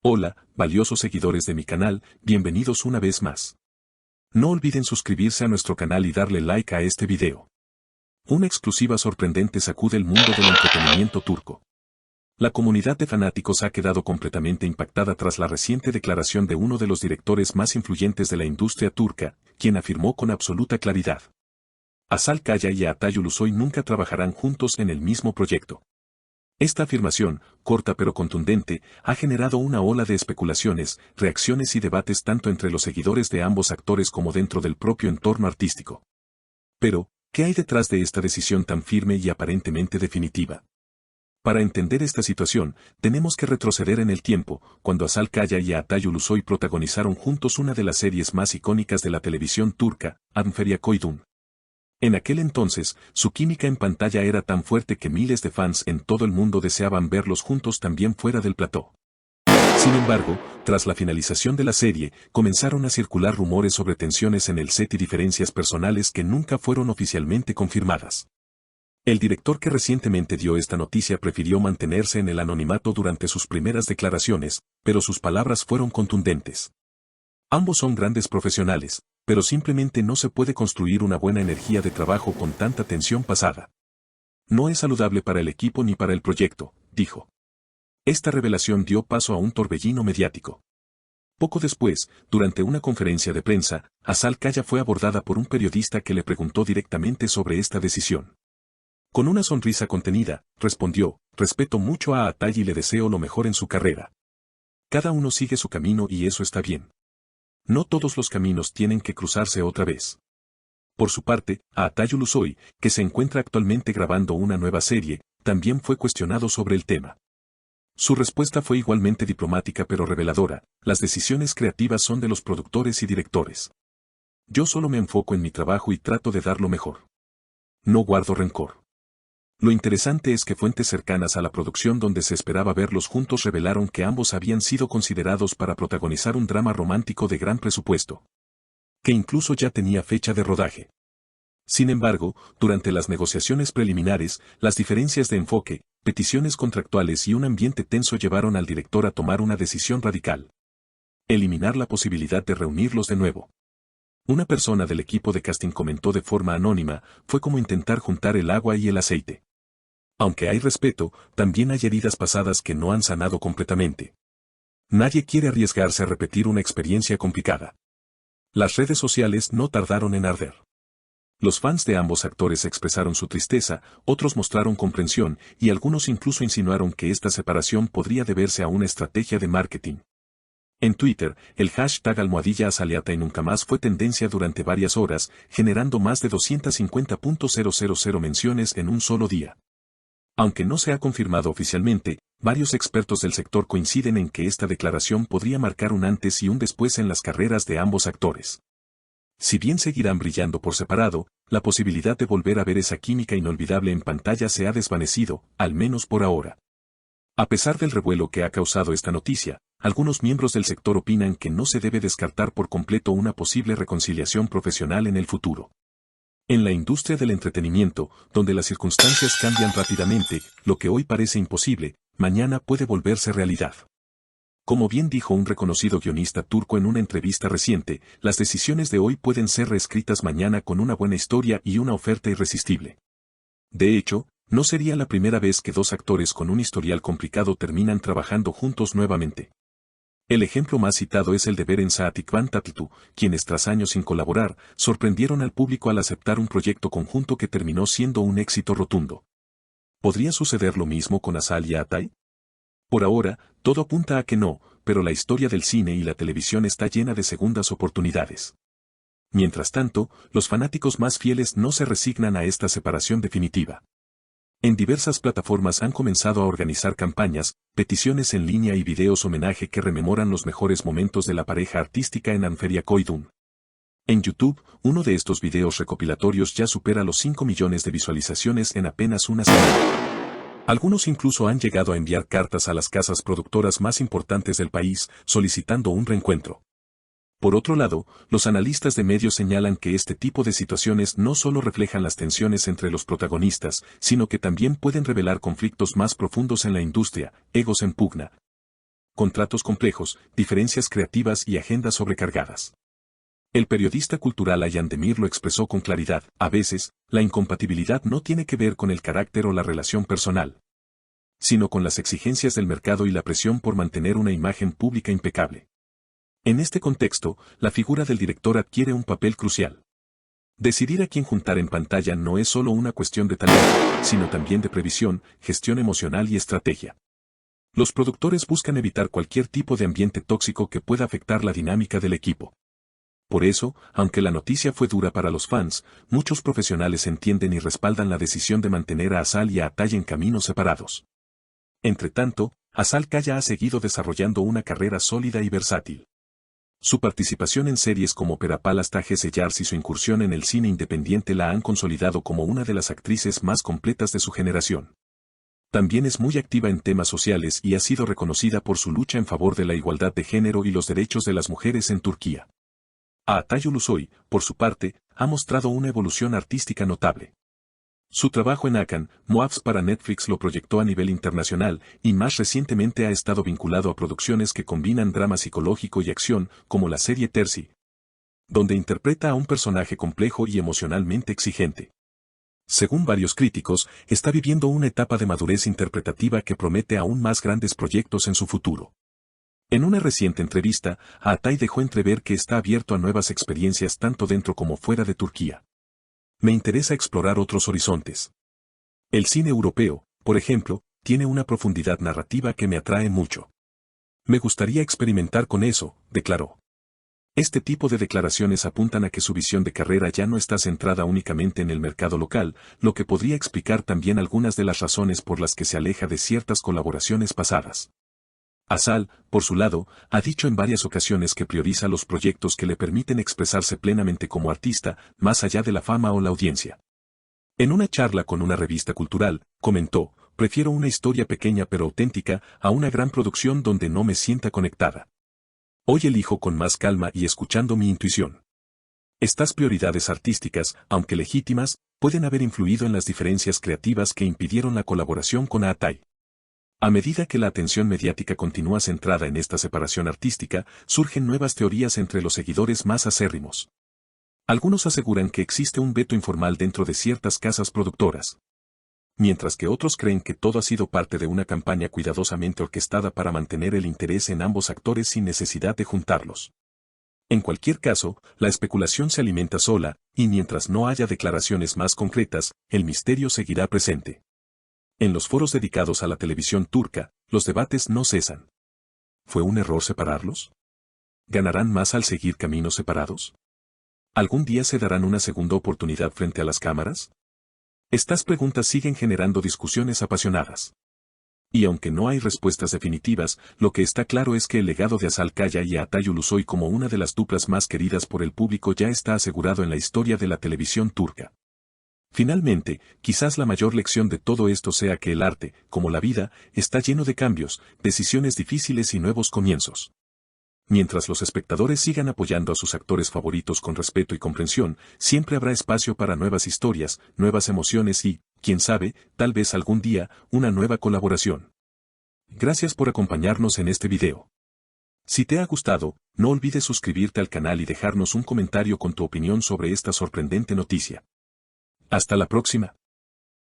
Hola, valiosos seguidores de mi canal, bienvenidos una vez más. No olviden suscribirse a nuestro canal y darle like a este video. Una exclusiva sorprendente sacude el mundo del entretenimiento turco. La comunidad de fanáticos ha quedado completamente impactada tras la reciente declaración de uno de los directores más influyentes de la industria turca, quien afirmó con absoluta claridad: Hasan Kaya y Atay Ulusoy nunca trabajarán juntos en el mismo proyecto. Esta afirmación, corta pero contundente, ha generado una ola de especulaciones, reacciones y debates tanto entre los seguidores de ambos actores como dentro del propio entorno artístico. Pero, ¿qué hay detrás de esta decisión tan firme y aparentemente definitiva? Para entender esta situación, tenemos que retroceder en el tiempo, cuando Hasan Kaya y Atay Ulusoy protagonizaron juntos una de las series más icónicas de la televisión turca, Anferia Koydun. En aquel entonces, su química en pantalla era tan fuerte que miles de fans en todo el mundo deseaban verlos juntos también fuera del plató. Sin embargo, tras la finalización de la serie, comenzaron a circular rumores sobre tensiones en el set y diferencias personales que nunca fueron oficialmente confirmadas. El director que recientemente dio esta noticia prefirió mantenerse en el anonimato durante sus primeras declaraciones, pero sus palabras fueron contundentes. Ambos son grandes profesionales, pero simplemente no se puede construir una buena energía de trabajo con tanta tensión pasada. No es saludable para el equipo ni para el proyecto, dijo. Esta revelación dio paso a un torbellino mediático. Poco después, durante una conferencia de prensa, Hasan Kaya fue abordada por un periodista que le preguntó directamente sobre esta decisión. Con una sonrisa contenida, respondió: respeto mucho a Atay y le deseo lo mejor en su carrera. Cada uno sigue su camino y eso está bien. No todos los caminos tienen que cruzarse otra vez. Por su parte, Atay Ulusoy, que se encuentra actualmente grabando una nueva serie, también fue cuestionado sobre el tema. Su respuesta fue igualmente diplomática pero reveladora: las decisiones creativas son de los productores y directores. Yo solo me enfoco en mi trabajo y trato de dar lo mejor. No guardo rencor. Lo interesante es que fuentes cercanas a la producción donde se esperaba verlos juntos revelaron que ambos habían sido considerados para protagonizar un drama romántico de gran presupuesto, que incluso ya tenía fecha de rodaje. Sin embargo, durante las negociaciones preliminares, las diferencias de enfoque, peticiones contractuales y un ambiente tenso llevaron al director a tomar una decisión radical: eliminar la posibilidad de reunirlos de nuevo. Una persona del equipo de casting comentó de forma anónima: fue como intentar juntar el agua y el aceite. Aunque hay respeto, también hay heridas pasadas que no han sanado completamente. Nadie quiere arriesgarse a repetir una experiencia complicada. Las redes sociales no tardaron en arder. Los fans de ambos actores expresaron su tristeza, otros mostraron comprensión, y algunos incluso insinuaron que esta separación podría deberse a una estrategia de marketing. En Twitter, el hashtag #AsaliAtay nunca más fue tendencia durante varias horas, generando más de 250.000 menciones en un solo día. Aunque no se ha confirmado oficialmente, varios expertos del sector coinciden en que esta declaración podría marcar un antes y un después en las carreras de ambos actores. Si bien seguirán brillando por separado, la posibilidad de volver a ver esa química inolvidable en pantalla se ha desvanecido, al menos por ahora. A pesar del revuelo que ha causado esta noticia, algunos miembros del sector opinan que no se debe descartar por completo una posible reconciliación profesional en el futuro. En la industria del entretenimiento, donde las circunstancias cambian rápidamente, lo que hoy parece imposible, mañana puede volverse realidad. Como bien dijo un reconocido guionista turco en una entrevista reciente, las decisiones de hoy pueden ser reescritas mañana con una buena historia y una oferta irresistible. De hecho, no sería la primera vez que dos actores con un historial complicado terminan trabajando juntos nuevamente. El ejemplo más citado es el de Beren Saat y Kıvanç Tatlıtuğ, quienes tras años sin colaborar, sorprendieron al público al aceptar un proyecto conjunto que terminó siendo un éxito rotundo. ¿Podría suceder lo mismo con Hasan y Atay? Por ahora, todo apunta a que no, pero la historia del cine y la televisión está llena de segundas oportunidades. Mientras tanto, los fanáticos más fieles no se resignan a esta separación definitiva. En diversas plataformas han comenzado a organizar campañas, peticiones en línea y videos homenaje que rememoran los mejores momentos de la pareja artística en Anferia Koydun. En YouTube, uno de estos videos recopilatorios ya supera los 5 millones de visualizaciones en apenas una semana. Algunos incluso han llegado a enviar cartas a las casas productoras más importantes del país, solicitando un reencuentro. Por otro lado, los analistas de medios señalan que este tipo de situaciones no solo reflejan las tensiones entre los protagonistas, sino que también pueden revelar conflictos más profundos en la industria, egos en pugna. contratos complejos, diferencias creativas y agendas sobrecargadas. El periodista cultural Ayaan Demir lo expresó con claridad: a veces, la incompatibilidad no tiene que ver con el carácter o la relación personal, sino con las exigencias del mercado y la presión por mantener una imagen pública impecable. En este contexto, la figura del director adquiere un papel crucial. Decidir a quién juntar en pantalla no es solo una cuestión de talento, sino también de previsión, gestión emocional y estrategia. Los productores buscan evitar cualquier tipo de ambiente tóxico que pueda afectar la dinámica del equipo. Por eso, aunque la noticia fue dura para los fans, muchos profesionales entienden y respaldan la decisión de mantener a Azal y a Atay en caminos separados. Entretanto, Azal Kaya ha seguido desarrollando una carrera sólida y versátil. Su participación en series como Perapalas Tajes Yars y su incursión en el cine independiente la han consolidado como una de las actrices más completas de su generación. También es muy activa en temas sociales y ha sido reconocida por su lucha en favor de la igualdad de género y los derechos de las mujeres en Turquía. Atay Ulusoy, por su parte, ha mostrado una evolución artística notable. Su trabajo en Hakan, Moabs para Netflix lo proyectó a nivel internacional y más recientemente ha estado vinculado a producciones que combinan drama psicológico y acción, como la serie Terzi, donde interpreta a un personaje complejo y emocionalmente exigente. Según varios críticos, está viviendo una etapa de madurez interpretativa que promete aún más grandes proyectos en su futuro. En una reciente entrevista, Atay dejó entrever que está abierto a nuevas experiencias tanto dentro como fuera de Turquía. Me interesa explorar otros horizontes. El cine europeo, por ejemplo, tiene una profundidad narrativa que me atrae mucho. Me gustaría experimentar con eso, declaró. Este tipo de declaraciones apuntan a que su visión de carrera ya no está centrada únicamente en el mercado local, lo que podría explicar también algunas de las razones por las que se aleja de ciertas colaboraciones pasadas. Azal, por su lado, ha dicho en varias ocasiones que prioriza los proyectos que le permiten expresarse plenamente como artista, más allá de la fama o la audiencia. En una charla con una revista cultural, comentó: prefiero una historia pequeña pero auténtica a una gran producción donde no me sienta conectada. Hoy elijo con más calma y escuchando mi intuición. Estas prioridades artísticas, aunque legítimas, pueden haber influido en las diferencias creativas que impidieron la colaboración con Atay. A medida que la atención mediática continúa centrada en esta separación artística, surgen nuevas teorías entre los seguidores más acérrimos. Algunos aseguran que existe un veto informal dentro de ciertas casas productoras, mientras que otros creen que todo ha sido parte de una campaña cuidadosamente orquestada para mantener el interés en ambos actores sin necesidad de juntarlos. En cualquier caso, la especulación se alimenta sola, y mientras no haya declaraciones más concretas, el misterio seguirá presente. En los foros dedicados a la televisión turca, los debates no cesan. ¿Fue un error separarlos? ¿Ganarán más al seguir caminos separados? ¿Algún día se darán una segunda oportunidad frente a las cámaras? Estas preguntas siguen generando discusiones apasionadas. Y aunque no hay respuestas definitivas, lo que está claro es que el legado de Azal Kaya y Atay Ulusoy como una de las duplas más queridas por el público ya está asegurado en la historia de la televisión turca. Finalmente, quizás la mayor lección de todo esto sea que el arte, como la vida, está lleno de cambios, decisiones difíciles y nuevos comienzos. Mientras los espectadores sigan apoyando a sus actores favoritos con respeto y comprensión, siempre habrá espacio para nuevas historias, nuevas emociones y, quién sabe, tal vez algún día, una nueva colaboración. Gracias por acompañarnos en este video. Si te ha gustado, no olvides suscribirte al canal y dejarnos un comentario con tu opinión sobre esta sorprendente noticia. Hasta la próxima.